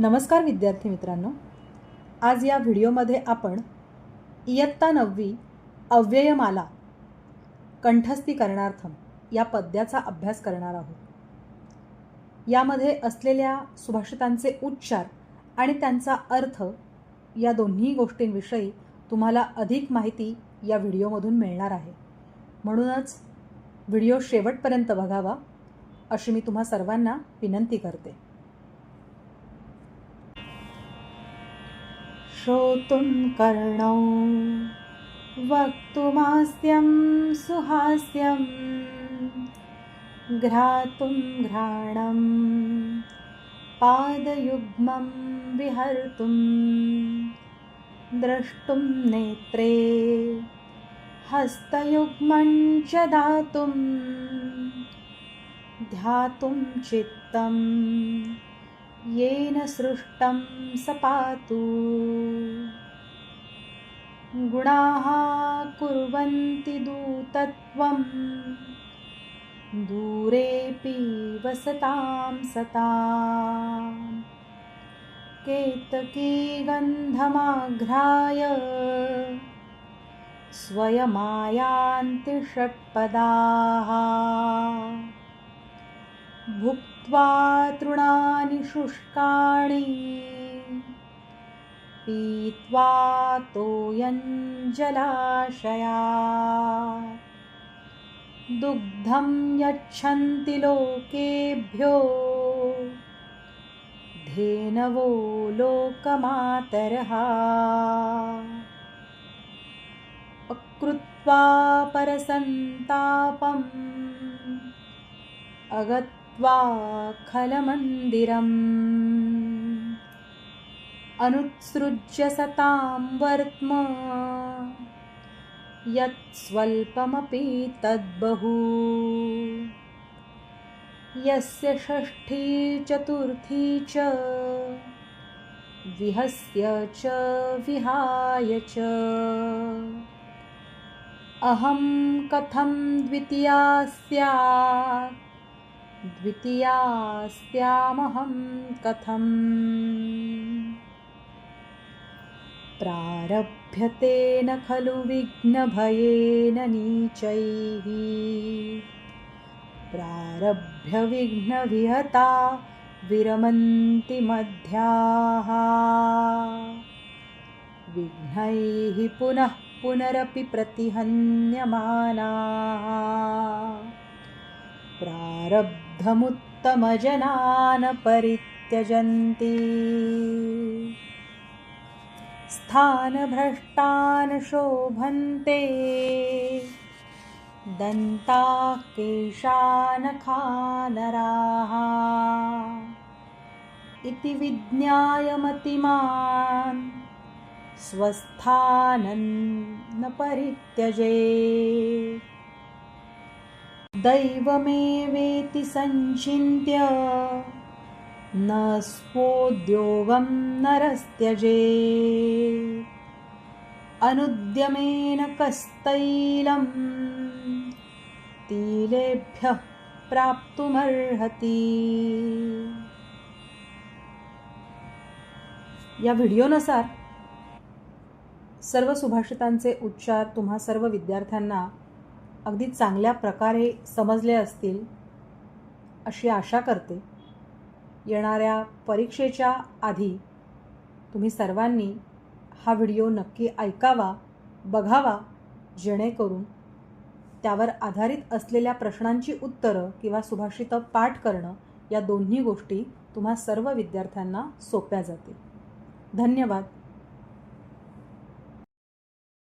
नमस्कार विद्यार्थी मित्रांनो, आज या व्हिडिओमध्ये आपण इयत्ता 9वी अव्ययमाला कंठस्थीकरणार्थम या पद्याचा अभ्यास करणार आहोत। यामध्ये असलेल्या सुभाषितांचे उच्चार आणि त्यांचा अर्थ या दोन्ही गोष्टींविषयी तुम्हाला अधिक माहिती या व्हिडिओमधून मिळणार आहे। म्हणूनच व्हिडिओ शेवटपर्यंत बघावा अशी मी तुम्हा सर्वांना विनंती करते। श्रोतुं कर्णौ वक्तुमास्यं सुहास्यं घ्रातुं घ्राणं पादयुग्मं विहर्तुं द्रष्टुं नेत्रे हस्तयुग्मं च दातुं ध्यातुं चित्तं येन सृष्टं स पातु। गुणाः कुर्वन्ति दूतत्वं दूरेऽपि वसतां सतां केतकी गन्धमाघ्राय स्वयमायान्ति षट्पदाः भुक्त्वा तृणानि शुष्काणि पीत्वा तोयं जलाशयात् दुग्धं यच्छन्ति लोकेभ्यो धेनवो लोकमातरः अकृत्वा परसन्तापम् अगत्वा खलमन्दिरम् अनुत्सृज्य सतां वर्त्म यत् स्वल्पमपि तद्बहु। यस्य षष्ठी चतुर्थी च विहस्य च विहाय च अहं कथं द्वितीया स्यात् द्वितीयास्त्यामहं कथम्। प्रारभ्यते न खलु विघ्नभयेन नीचैः प्रारभ्य विघ्नविहता विरमन्ति मध्याः विघ्नैः पुनः पुनरपि प्रतिहन्यमानाः प्रारब्धमुत्तमजनान् परित्यजन्ति स्थानभ्रष्टान् शोभन्ते दन्ताः केशानखानराः इति विज्ञाय मतिमान् स्वस्थानं न परित्यजेत्। दैवमेवेति सञ्चिन्त्य न स्वोद्योगं नरस्त्यजेत् अनुद्यमेन कस्तैलं तिलेभ्यः प्राप्तुमर्हति। या व्हिडिओनुसार सर्व सुभाषितांचे उच्चार तुम्हा सर्व विद्यार्थ्यांना अगदी चांगल्या प्रकारे समजले असतील अशी आशा करते। येणाऱ्या परीक्षेच्या आधी तुम्ही सर्वांनी हा व्हिडिओ नक्की ऐकावा, बघावा, जेणेकरून त्यावर आधारित असलेल्या प्रश्नांची उत्तरं किंवा सुभाषितं पाठ करणं या दोन्ही गोष्टी तुम्हा सर्व विद्यार्थ्यांना सोप्या जातील। धन्यवाद।